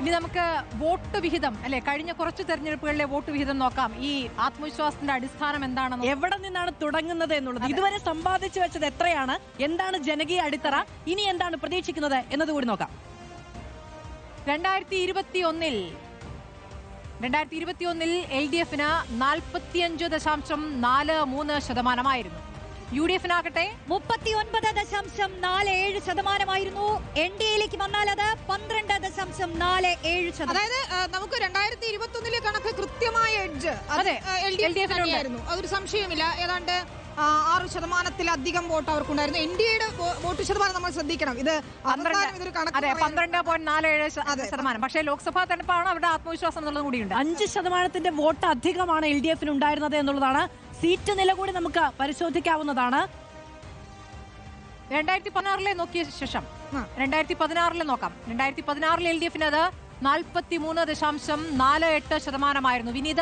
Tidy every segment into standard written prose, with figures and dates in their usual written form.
ഇനി നമുക്ക് വോട്ട് വിഹിതം അല്ലെ, കഴിഞ്ഞ കുറച്ച് തെരഞ്ഞെടുപ്പുകളിലെ വോട്ട് വിഹിതം നോക്കാം. ഈ ആത്മവിശ്വാസത്തിന്റെ അടിസ്ഥാനം എന്താണെന്ന്, എവിടെ നിന്നാണ് തുടങ്ങുന്നത് എന്നുള്ളത്, ഇതുവരെ സമ്പാദിച്ചു വെച്ചത് എത്രയാണ്, എന്താണ് ജനകീയ അടിത്തറ, ഇനി എന്താണ് പ്രതീക്ഷിക്കുന്നത് എന്നതുകൂടി നോക്കാം. 2021 LDF-ന് 45.43%, UDF-നാകട്ടെ 39.47%. NDA-യിലേക്ക് വന്നാൽ അത് 12.47%. അതായത് നമുക്ക് 2021 കണക്ക് കൃത്യമായ എഡ്ജ് LDF തന്നെയായിരുന്നു, അതൊരു സംശയമില്ല. ഏതാണ്ട് 6%-ലധികം വോട്ട് അവർക്കുണ്ടായിരുന്നു. NDA-യുടെ വോട്ട് ശതമാനം നമ്മൾ ശ്രദ്ധിക്കണം. ഇത് 12.47%. പക്ഷേ ലോക്സഭാ തെരഞ്ഞെടുപ്പാണ് അവരുടെ ആത്മവിശ്വാസം എന്നുള്ളത് കൂടിയുണ്ട്. 5% വോട്ട് അധികമാണ് LDF-ന് ഉണ്ടായിരുന്നത് എന്നുള്ളതാണ്. സീറ്റ് നില കൂടി നമുക്ക് പരിശോധിക്കാവുന്നതാണ്. 2016 നോക്കിയ ശേഷം 2016 നോക്കാം. 2016 LDF-ന് അത് 43.48%. വിനീത,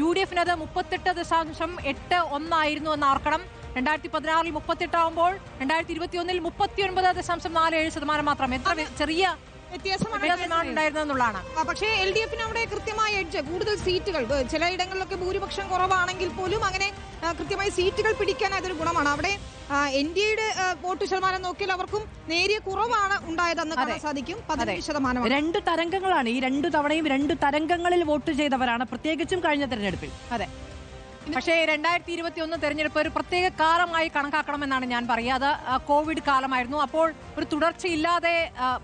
UDF-ന് 38.81 ആയിരുന്നു എന്ന് ഓർക്കണം. 2016 38 ആവുമ്പോൾ 2021 39.47% മാത്രം. എത്ര ചെറിയ വ്യത്യാസമാണുണ്ടായിരുന്നതെന്നുള്ളതാണ്. പക്ഷേ LDF-ന് അവിടെ കൃത്യമായ എഡ്ജ്, കൂടുതൽ സീറ്റുകൾ, ചിലയിടങ്ങളിലൊക്കെ ഭൂരിപക്ഷം കുറവാണെങ്കിൽ പോലും അങ്ങനെ കൃത്യമായി സീറ്റുകൾ പിടിക്കാൻ അതൊരു ഗുണമാണ്. അവിടെ NDA-യുടെ വോട്ട് ശതമാനം നോക്കിയാൽ അവർക്കും നേരിയ കുറവാണ് ഉണ്ടായതെന്ന് കാണാൻ സാധിക്കും. 15%. 2 തരംഗങ്ങളാണ്. ഈ 2 തവണയും 2 തരംഗങ്ങളിൽ വോട്ട് ചെയ്തവരാണ്, പ്രത്യേകിച്ചും കഴിഞ്ഞ തെരഞ്ഞെടുപ്പിൽ. അതെ, പക്ഷേ 2021 തെരഞ്ഞെടുപ്പ് ഒരു പ്രത്യേക കാലമായി കണക്കാക്കണമെന്നാണ് ഞാൻ പറയുക. അത് കോവിഡ് കാലമായിരുന്നു. അപ്പോൾ ഒരു തുടർച്ചയില്ലാതെ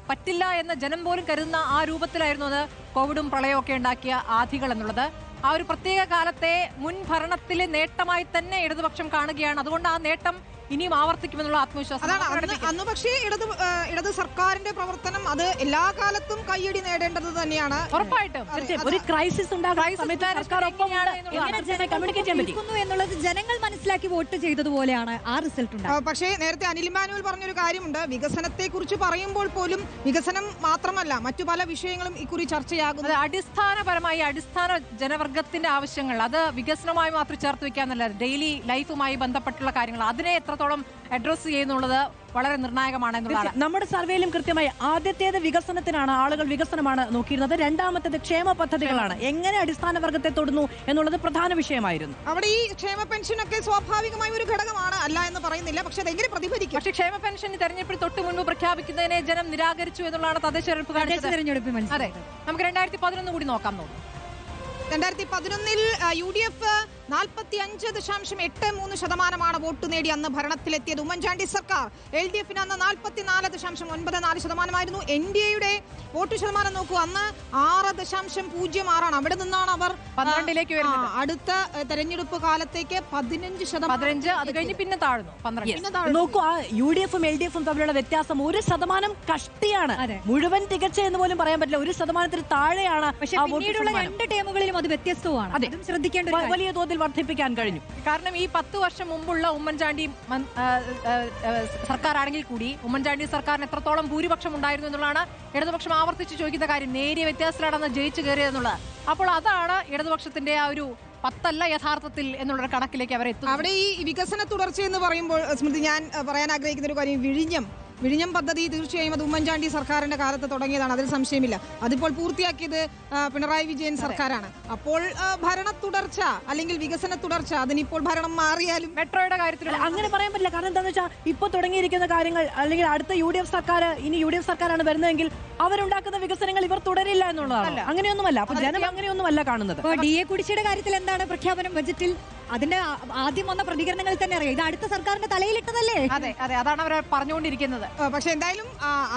പറ്റില്ല എന്ന് ജനം പോലും കരുതുന്ന ആ രൂപത്തിലായിരുന്നു അത് കോവിഡും പ്രളയവും ഒക്കെ ഉണ്ടാക്കിയ ആധികൾ എന്നുള്ളത്. ആ ഒരു പ്രത്യേക കാലത്തെ മുൻ ഭരണത്തിലെ നേട്ടമായി തന്നെ ഇടതുപക്ഷം കാണുകയാണ്. അതുകൊണ്ട് ആ നേട്ടം ഇനിയും ആവർത്തിക്കുമെന്നുള്ള ആത്മവിശ്വാസം. അന്ന് പക്ഷേ ഇടത് സർക്കാരിന്റെ പ്രവർത്തനം അത് എല്ലാ കാലത്തും കയ്യടി നേടേണ്ടത് തന്നെയാണ്. ഉറപ്പായിട്ടും ഒരു ക്രൈസിസ് എന്നുള്ളത് ജനങ്ങൾ മനസ്സിലാക്കി വോട്ട് ചെയ്തതുപോലെയാണ് ആ റിസൾട്ട് ഉണ്ടായത്. പക്ഷേ നേരത്തെ അനിൽ ഇമ്മാനുവൽ പറഞ്ഞൊരു കാര്യമുണ്ട്. വികസനത്തെ കുറിച്ച് പറയുമ്പോൾ പോലും വികസനം മാത്രമല്ല മറ്റു പല വിഷയങ്ങളും ഇക്കുറി ചർച്ചയാകുന്നത്. അടിസ്ഥാനപരമായി അടിസ്ഥാന ജനവർഗത്തിന്റെ ആവശ്യങ്ങൾ അത് വികസനമായി മാത്രം ചേർത്ത് വെക്കാന്നല്ല, ഡെയിലി ലൈഫുമായി ബന്ധപ്പെട്ടുള്ള കാര്യങ്ങൾ അതിനെ എത്രത്തോളം അഡ്രസ് ചെയ്യുന്നുള്ളത് വളരെ നിർണായകമാണ് എന്നുള്ളതാണ്. നമ്മുടെ സർവേയിലും കൃത്യമായി ആദ്യത്തേത് വികസനത്തിനാണ്, ആളുകൾ വികസനമാണ് നോക്കിയിരുന്നത്. രണ്ടാമത്തേത് ക്ഷേമ പദ്ധതികളാണ്, എങ്ങനെ അടിസ്ഥാന വർഗത്തെ തൊടുന്നു എന്നുള്ളത് പ്രധാന വിഷയമായിരുന്നു. അവിടെ ഈ ക്ഷേമ പെൻഷൻ ഒക്കെ സ്വാഭാവികമായ ഒരു ഘടകമാണ്, അല്ല എന്ന് പറയുന്നില്ല. പക്ഷെ അതെങ്ങനെ പ്രതിഫലിക്കും? പക്ഷേ ക്ഷേമ പെൻഷൻ തെരഞ്ഞെടുപ്പിൽ തൊട്ട് മുൻപ് പ്രഖ്യാപിക്കുന്നതിനെ ജനം നിരാകരിച്ചു എന്നുള്ളതാണ് തദ്ദേശ തെരഞ്ഞെടുപ്പ്. അതെ, നമുക്ക് 2011 കൂടി നോക്കാം. 2011 UDF 45.83% വോട്ട് നേടി അന്ന് ഭരണത്തിലെത്തിയത് ഉമ്മൻചാണ്ടി സർക്കാർ. LDF-ന് അന്ന് 44.94% NDA-യുടെ വോട്ട് ശതമാനം നോക്കൂ, അന്ന് 6.06%. അവിടെ നിന്നാണ് അവർ 12-ലേക്ക് വരുന്നത്. അടുത്ത തെരഞ്ഞെടുപ്പ് കാലത്തേക്ക് 15%. അത് കഴിഞ്ഞ് പിന്നെ താഴ്ന്നു 12. നോക്കൂ, ആ UDF-ഉം LDF-ഉം തമ്മിലുള്ള വ്യത്യാസം 1% കഷ്ടിയാണ്. മുഴുവൻ തികച്ച എന്ന് പോലും പറയാൻ പറ്റില്ല, 1% താഴെയാണ്. പക്ഷേ പിന്നീടുള്ള 2 ടേമുകളിലും അത് വ്യത്യസ്തവുമാണ്. അതും ശ്രദ്ധിക്കേണ്ട വലിയ തോതിൽ വർദ്ധിപ്പിക്കാൻ കഴിഞ്ഞു. കാരണം ഈ 10 വർഷം മുമ്പുള്ള ഉമ്മൻചാണ്ടി സർക്കാരാണെങ്കിൽ കൂടി ഉമ്മൻചാണ്ടി സർക്കാരിന് എത്രത്തോളം ഭൂരിപക്ഷം ഉണ്ടായിരുന്നു എന്നുള്ളതാണ് ഇടതുപക്ഷം ആവർത്തിച്ച് ചോദിക്കുന്ന കാര്യം. നേരിയ വ്യത്യാസത്തിലാണ് ജയിച്ചു കയറിയതെന്നുള്ളത്. അപ്പോൾ അതാണ് ഇടതുപക്ഷത്തിന്റെ ആ ഒരു 10 യഥാർത്ഥത്തിൽ എന്നുള്ളൊരു കണക്കിലേക്ക് അവർ എത്തും. അവിടെ ഈ വികസന തുടർച്ച എന്ന് പറയുമ്പോൾ സ്മൃതി, ഞാൻ പറയാൻ ആഗ്രഹിക്കുന്ന ഒരു കാര്യം, വിഴിഞ്ഞം പദ്ധതി തീർച്ചയായും അത് ഉമ്മൻചാണ്ടി സർക്കാരിന്റെ കാലത്ത് തുടങ്ങിയതാണ്, അതിൽ സംശയമില്ല. അതിപ്പോൾ പൂർത്തിയാക്കിയത് പിണറായി വിജയൻ സർക്കാരാണ്. അപ്പോൾ ഭരണ തുടർച്ച അല്ലെങ്കിൽ വികസന തുടർച്ച, അതിനിപ്പോൾ ഭരണം മാറിയാലും മെട്രോയുടെ കാര്യത്തിൽ അങ്ങനെ പറയാൻ പറ്റില്ല. കാരണം എന്താണെന്ന് വെച്ചാൽ ഇപ്പോൾ തുടങ്ങിയിരിക്കുന്ന കാര്യങ്ങൾ അല്ലെങ്കിൽ അടുത്ത UDF സർക്കാരാണ് വരുന്നതെങ്കിൽ അവരുണ്ടാക്കുന്ന വികസനങ്ങൾ ഇവർ തുടരില്ല എന്നുള്ളതാണ്. അങ്ങനെയൊന്നുമല്ല. അപ്പൊ ജനം അങ്ങനെയൊന്നുമല്ല കാണുന്നത്. DA കുടിശ്ശിയുടെ കാര്യത്തിൽ എന്താണ് പ്രഖ്യാപനം ബജറ്റിൽ? അതിന്റെ ആദ്യം വന്ന പ്രതികരണങ്ങളിൽ തന്നെ അറിയാം, ഇത് അടുത്ത സർക്കാരിന്റെ തലയിലിട്ടതല്ലേ? അതെ, അതാണ് അവർ പറഞ്ഞുകൊണ്ടിരിക്കുന്നത്. പക്ഷെ എന്തായാലും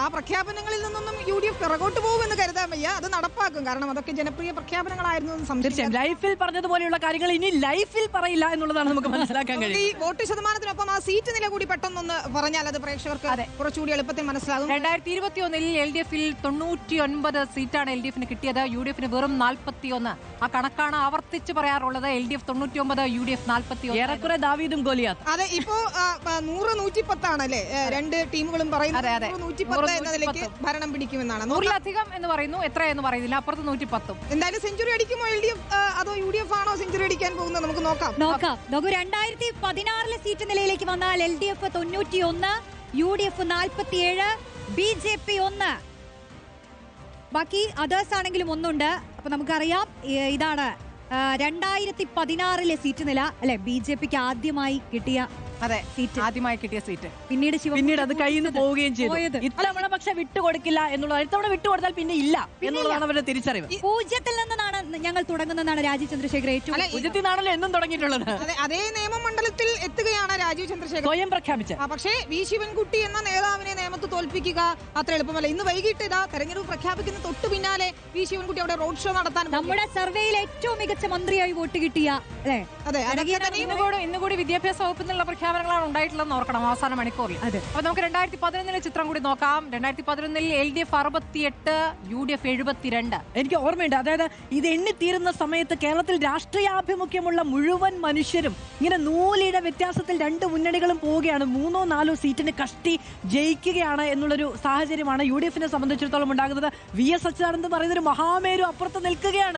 ആ പ്രഖ്യാപനങ്ങളിൽ നിന്നൊന്നും UDF പിറകോട്ട് പോകുമെന്ന് കരുതാൻ വയ്യ. അത് നടപ്പാക്കും, കാരണം അതൊക്കെ ജനപ്രിയ പ്രഖ്യാപനങ്ങളായിരുന്നു. തീർച്ചയായും ലൈഫിൽ പറഞ്ഞതുപോലെയുള്ള കാര്യങ്ങൾ ഇനി ലൈഫിൽ പറയില്ല എന്നുള്ളതാണ് നമുക്ക് മനസ്സിലാക്കാൻ കഴിയും. ഈ വോട്ട് ശതമാനത്തിനൊപ്പം ആ സീറ്റ് നില കൂടി പെട്ടെന്നൊന്ന് പറഞ്ഞാൽ അത് പ്രേക്ഷകർക്ക് കുറച്ചുകൂടി എളുപ്പത്തിൽ മനസ്സിലാകും. 2021 LDF-ൽ 99 സീറ്റാണ് LDF-ന് കിട്ടിയത്, UDF-ന് വെറും 41. ആ കണക്കാണ് ആവർത്തിച്ച് പറയാറുള്ളത്. LDF 99, UDF 41. ഏറെക്കുറെ ദാവീദും ഗോലിയാത്ത്. അതെ, ഇപ്പോ 100-110 ആണല്ലേ രണ്ട് ടീമുകളും പറയുന്നത്. 110 എന്നതിലേക്ക് ഭരണം പിടിക്കുമെന്നാണ്. 100-ലധികം എന്ന് പറയുന്നു, എത്ര എന്ന് പറയുന്നില്ല. അപ്പുറത്ത് 110. എന്തായാലും സെഞ്ചുറി അടിക്കുമോ LDF അതോ UDF ആണോ സെഞ്ചുറി അടിക്കാൻ പോകുന്നത്? നമുക്ക് നോക്കാം. 2016 സീറ്റ് നിലയിലേക്ക് വന്നാൽ LDF 91, UDF 47, BJP 1. ബാക്കി അതേഴ്സ് ആണെങ്കിലും ഒന്നുണ്ട്. അപ്പൊ നമുക്കറിയാം ഇതാണ് 2016 സീറ്റ് നില അല്ലെ, BJPക്ക് ആദ്യമായി കിട്ടിയ അതെ, സീറ്റ്, ആദ്യമായി കിട്ടിയ സീറ്റ്. പിന്നീട് അത് കയ്യിൽ നിന്ന് പോവുകയും ചെയ്തു. ഇത്തവണ പക്ഷെ വിട്ടുകൊടുക്കില്ല എന്നുള്ളത്, ഇത്തവണ വിട്ടുകൊടുത്താൽ പിന്നെ ഇല്ല എന്നുള്ളതാണ് അവരുടെ തിരിച്ചറിവ്. 0-ൽ നിന്നാണ് ഞങ്ങൾ തുടങ്ങുന്നതാണ് രാജീവ് ചന്ദ്രശേഖർ ഏറ്റവും 0-ൽ നിന്നാണല്ലോ എന്നും തുടങ്ങിയിട്ടുള്ളത്. അതേ നിയമമണ്ഡലത്തിൽ എത്തുകയാണ് രാജീവ് ചന്ദ്രശേഖർ സ്വയം പ്രഖ്യാപിച്ച്. പക്ഷേ വി ശിവൻകുട്ടി എന്ന നേതാവിനെ നിയമത്ത് തോൽപ്പിക്കുക അത്ര എളുപ്പമല്ല. ഇന്ന് വൈകിട്ട് ഇതാ തെരഞ്ഞെടുപ്പ് പ്രഖ്യാപിക്കുന്ന തൊട്ടു പിന്നാലെ വി ശിവൻകുട്ടി അവിടെ റോഡ് ഷോ നടത്താൻ നമ്മുടെ സർവേയിൽ ഏറ്റവും മികച്ച മന്ത്രിയായി വോട്ട് കിട്ടിയ അല്ലേ. അതെ, ഇന്നുകൂടി വിദ്യാഭ്യാസ വകുപ്പിൽ നിന്നുള്ള പ്രഖ്യാപനങ്ങളാണ് ഉണ്ടായിട്ടുള്ളതെന്ന് ഓർക്കണം അവസാന മണിക്കൂറിൽ. അപ്പൊ നമുക്ക് 2011 ചിത്രം കൂടി നോക്കാം. 2011 LDF 68, UDF 72. എനിക്ക് ഓർമ്മയുണ്ട്, അതായത് ഇത് എണ്ണിത്തീരുന്ന സമയത്ത് കേരളത്തിൽ രാഷ്ട്രീയാഭിമുഖ്യമുള്ള മുഴുവൻ മനുഷ്യരും ഇങ്ങനെ നൂലിഴ വ്യത്യാസത്തിൽ രണ്ട് മുന്നണികളും പോവുകയാണ്. 3-4 സീറ്റിന് കഷ്ടി ജയിക്കുകയാണ് എന്നുള്ളൊരു സാഹചര്യമാണ് UDF-നെ സംബന്ധിച്ചിടത്തോളം ഉണ്ടാകുന്നത്. VS അച്യുതാനന്ദൻ പറയുന്നൊരു മഹാമേരു അപ്പുറത്ത് നിൽക്കുകയാണ്.